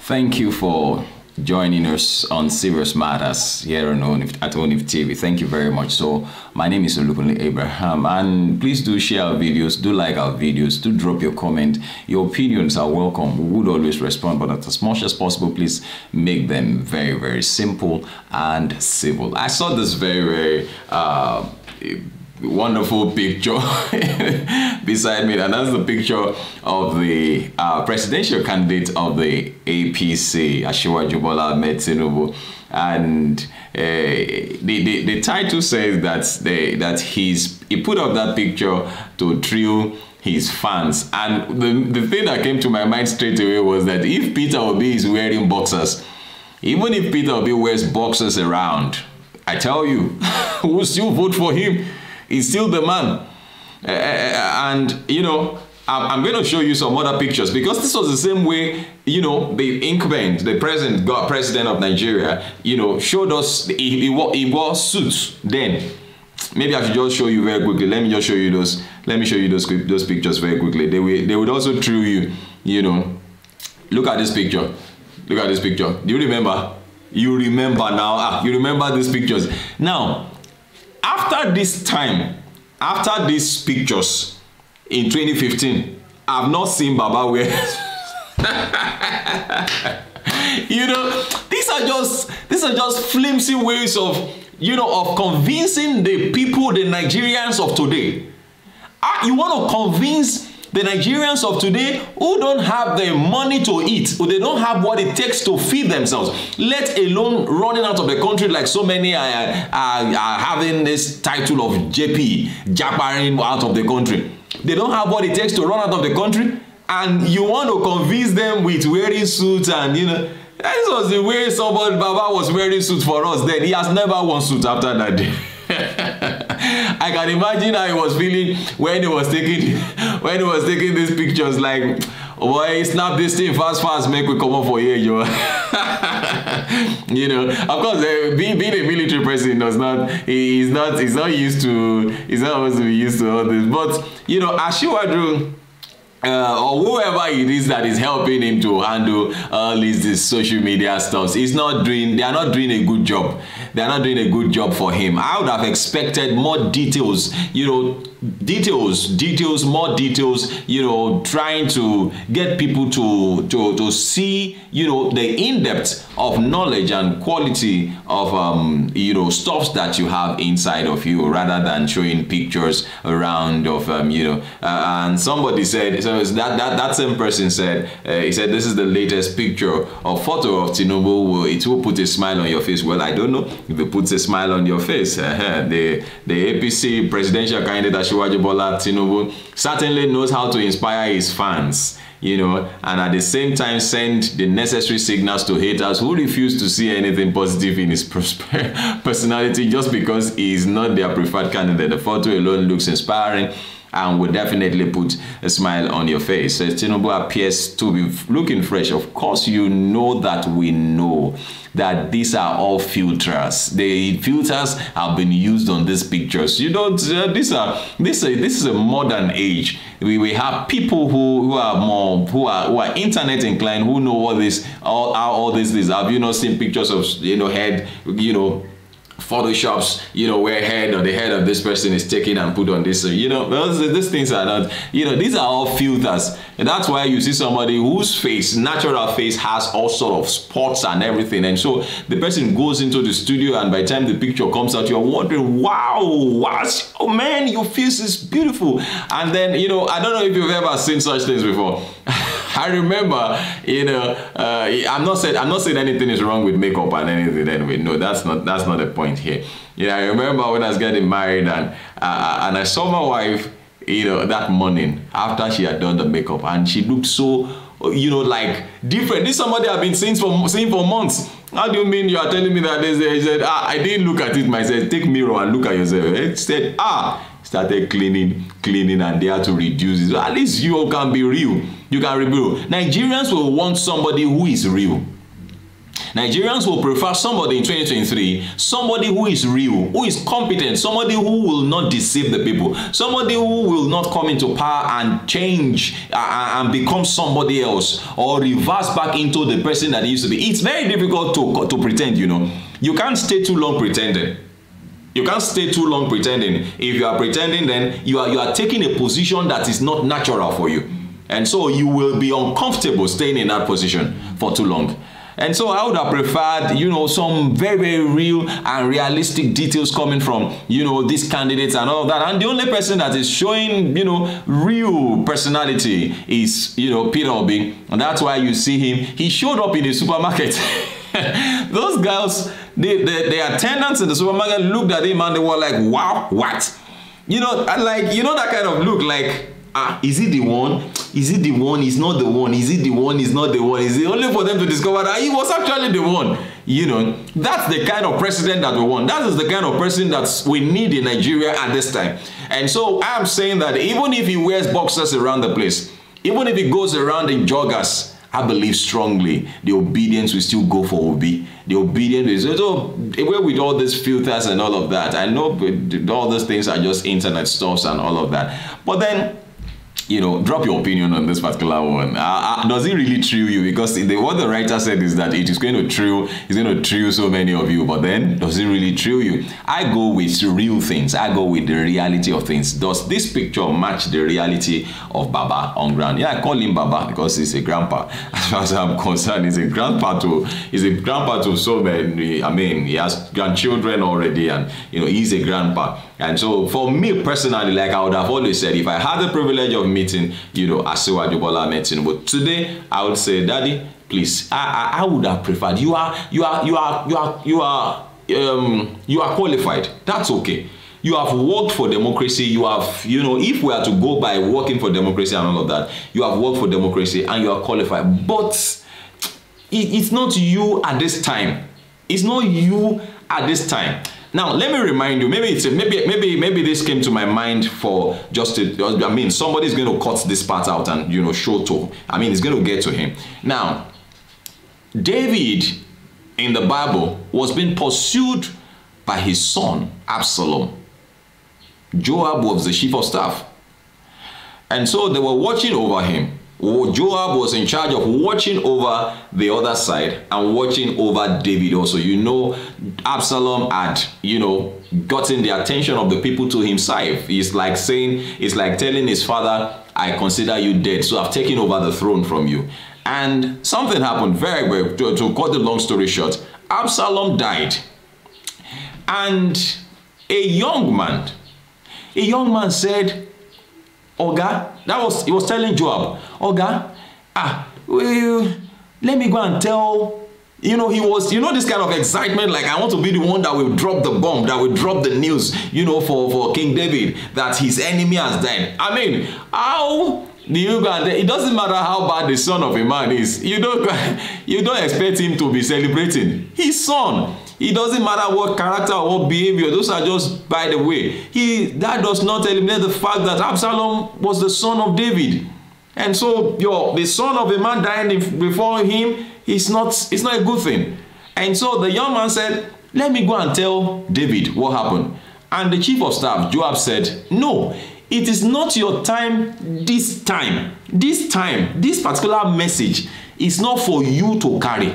Thank you for joining us on Serious Matters here on ONIF, at ONIF TV. Thank you very much. So my name is Olukunle Abraham, and please do share our videos, do like our videos, do drop your comment. Your opinions are welcome. We would always respond, but as much as possible, please make them very, very simple and civil. I saw this very wonderful picture beside me, and that's the picture of the presidential candidate of the APC, Asiwaju Bola Ahmed Tinubu, and the title says that he put up that picture to thrill his fans, and the thing that came to my mind straight away was that if Peter Obi is wearing boxers, even if Peter Obi wears boxers around, I tell you, we'll still vote for him. He's still the man. And, you know, I'm going to show you some other pictures, because this was the same way, you know, the incumbent, the president of Nigeria, you know, showed us, he wore suits then. Maybe I should just show you very quickly. Let me just show you those. Let me show you those pictures very quickly. They would also thrill you, you know. Look at this picture. Look at this picture. Do you remember? You remember now. You remember these pictures. Now, after this time, after these pictures in 2015, I've not seen Baba wear. You know, these are just flimsy ways of, you know, of convincing the people, the Nigerians of today. You want to convince the Nigerians of today who don't have the money to eat, who they don't have what it takes to feed themselves, let alone running out of the country like so many are having this title of JP, japaring out of the country. They don't have what it takes to run out of the country, and you want to convince them with wearing suits. And, you know, that was the way somebody, Baba, was wearing suits for us then. He has never worn suits after that day. I can imagine how he was feeling when he was taking these pictures, like, boy, snap this thing fast, make we come up for here, yo. You know, of course, being a military person does not, he's not supposed to be used to all this. But, you know, Asiwaju, or whoever it is that is helping him to handle all this social media stuff, they are not doing a good job. They are not doing a good job for him. I would have expected more details, you know, more details, you know, trying to get people to see, you know, the in-depth of knowledge and quality of, you know, stuff that you have inside of you, rather than showing pictures around of, you know, and somebody said, so that same person said, he said, this is the latest picture or photo of Tinubu. It will put a smile on your face. Well, I don't know if it puts a smile on your face. The APC presidential candidate Asiwaju Bola Tinubu certainly knows how to inspire his fans, you know, and at the same time send the necessary signals to haters who refuse to see anything positive in his personality just because he is not their preferred candidate. The photo alone looks inspiring and will definitely put a smile on your face. So Tinubu appears to be looking fresh. Of course, you know that we know that these are all filters. The filters have been used on these pictures. You know, this is a modern age. We have people who are internet inclined, who know all this is. Have you not seen pictures of, you know, head, you know, photoshops, you know, where head or the head of this person is taken and put on this, you know, these things are not, you know, these are all filters. And that's why you see somebody whose face, natural face, has all sort of spots and everything, and so the person goes into the studio, and by the time the picture comes out, you're wondering, wow, oh man, your face is beautiful. And then, you know, I don't know if you've ever seen such things before. I remember, you know, I'm not saying anything is wrong with makeup and anything anyway. No, that's not the point here. Yeah, I remember when I was getting married, and I saw my wife, you know, that morning after she had done the makeup, and she looked so, you know, like different. This is somebody I've been seeing for months. How do you mean you are telling me that? He said, I didn't look at it myself. Take mirror and look at yourself. He said, started cleaning, and they had to reduce it. So at least you can be real. You can be real. Nigerians will want somebody who is real. Nigerians will prefer somebody in 2023, somebody who is real, who is competent, somebody who will not deceive the people, somebody who will not come into power and change and become somebody else or reverse back into the person that he used to be. It's very difficult to pretend, you know. You can't stay too long pretending. You can't stay too long pretending. If you are pretending, then you are taking a position that is not natural for you. And so you will be uncomfortable staying in that position for too long. And so I would have preferred, you know, some very, very real and realistic details coming from, you know, these candidates and all of that. And the only person that is showing, you know, real personality is, you know, Peter Obi. And that's why you see him. He showed up in the supermarket. Those girls, the attendants in the supermarket looked at him and they were like, wow, what? You know, like, you know, that kind of look like, is he the one? Is he the one? He's not the one. Is he the one? He's not the one. Is it only for them to discover that he was actually the one? You know, that's the kind of president that we want. That is the kind of person that we need in Nigeria at this time. And so I'm saying that even if he wears boxers around the place, even if he goes around in joggers, I believe strongly the obedience will still go for Obi. The obedience is so away with all these filters and all of that. I know all those things are just internet stuffs and all of that. But then, you know, drop your opinion on this particular one. Does it really thrill you? Because what the writer said is that it is going to thrill so many of you. But then, does it really thrill you? I go with real things. I go with the reality of things. Does this picture match the reality of Baba on ground? Yeah, I call him Baba because he's a grandpa. As far as I'm concerned, he's a grandpa to so many. I mean, he has grandchildren already, and you know, he's a grandpa. And so, for me personally, like I would have always said, if I had the privilege of meeting, you know, Asiwaju Bola Ahmed Tinubu, but today I would say, Daddy, please, I would have preferred. You are qualified. That's okay. You have worked for democracy. You have, you know, if we are to go by working for democracy and all of that, you have worked for democracy and you are qualified. But it's not you at this time. It's not you at this time. Now, let me remind you, maybe this came to my mind for just I mean, somebody's going to cut this part out and, you know, show to. I mean, it's going to get to him. Now, David in the Bible was being pursued by his son, Absalom. Joab was the chief of staff. And so they were watching over him. Joab was in charge of watching over the other side and watching over David also. You know, Absalom had, you know, gotten the attention of the people to himself. It's like telling his father, I consider you dead, so I've taken over the throne from you. And something happened very well. To cut the long story short, Absalom died. And a young man said, Oga, he was telling Joab, Oga, let me go and tell, you know, he was, you know, this kind of excitement, like I want to be the one that will drop the bomb, that will drop the news, you know, for King David, that his enemy has died. I mean, how do you go and it doesn't matter how bad the son of a man is, you don't expect him to be celebrating his son. It doesn't matter what character or what behavior, those are just by the way. That does not eliminate the fact that Absalom was the son of David. And so the son of a man dying before him is not a good thing. And so the young man said, let me go and tell David what happened. And the chief of staff, Joab, said, no, it is not your time this time. This particular message is not for you to carry.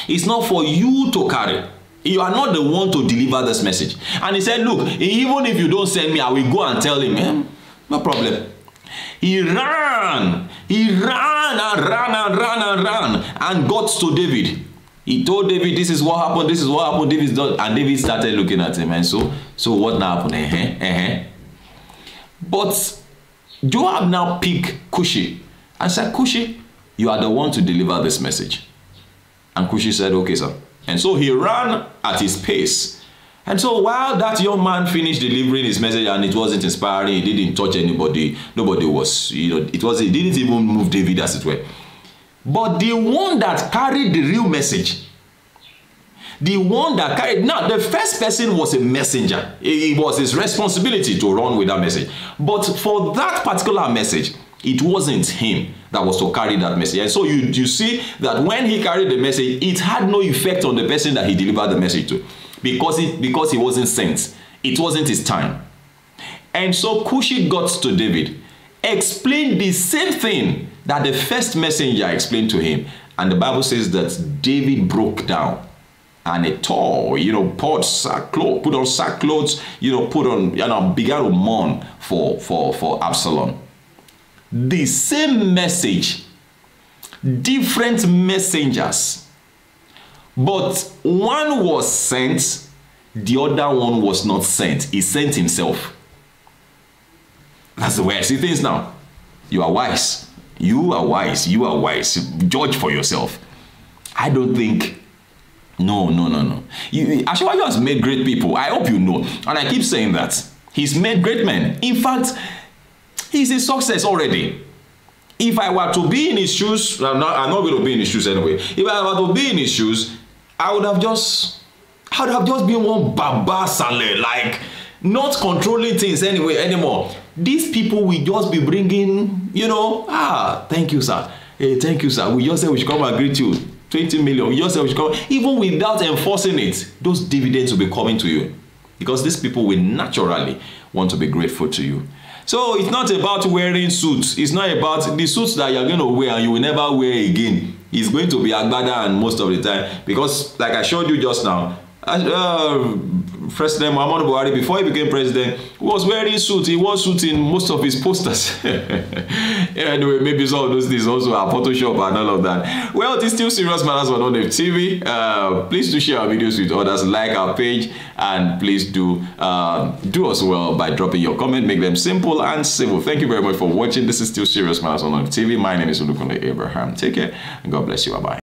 It's not for you to carry. You are not the one to deliver this message. And he said, look, even if you don't send me, I will go and tell him. No problem. He ran and got to David. He told David, this is what happened, this is what happened, David's done. And David started looking at him. And so what now happened? But Joab now picked Cushi and said, Cushi, you are the one to deliver this message. And Cushi said, okay, sir. And so he ran at his pace. And so while that young man finished delivering his message and it wasn't inspiring, he didn't touch anybody, nobody was, you know, it didn't even move David, as it were. But the one that carried the real message, now the first person was a messenger. It was his responsibility to run with that message. But for that particular message, It wasn't him that was to carry that message. And so you see that when he carried the message, it had no effect on the person that he delivered the message to, because he wasn't sent. It wasn't his time. And so Cushi got to David, explained the same thing that the first messenger explained to him. And the Bible says that David broke down and he tore, poured sackcloth, put on sackcloth, began to mourn for Absalom. The same message, different messengers, but one was sent, the other one was not sent. He sent himself. That's the way I see things now. You are wise. You are wise. You are wise. Judge for yourself. I don't think. No. Ashwayo has made great people. I hope you know. And I keep saying that. He's made great men. In fact, he's a success already. If I were to be in his shoes, I'm not going to be in his shoes anyway. If I were to be in his shoes, I would have just been one Baba Saleh, like not controlling things anymore. These people will just be bringing, thank you, sir. Hey, thank you, sir. We just said we should come and greet you. 20 million. We just said we should come. Even without enforcing it, those dividends will be coming to you, because these people will naturally want to be grateful to you. So it's not about wearing suits. It's not about the suits that you're going to wear and you will never wear again. It's going to be agbada and most of the time, because like I showed you just now, President Muhammadu Buhari, before he became president, was wearing suits. He wore suits in most of his posters. Anyway, maybe some of those things also are Photoshop and all of that. Well, it is still Serious Matters on ONIF TV. Please do share our videos with others, like our page, and please do us well by dropping your comment. Make them simple and civil. Thank you very much for watching. This is still Serious Matters on ONIF TV. My name is Olukunle Abraham. Take care and God bless you. Bye-bye.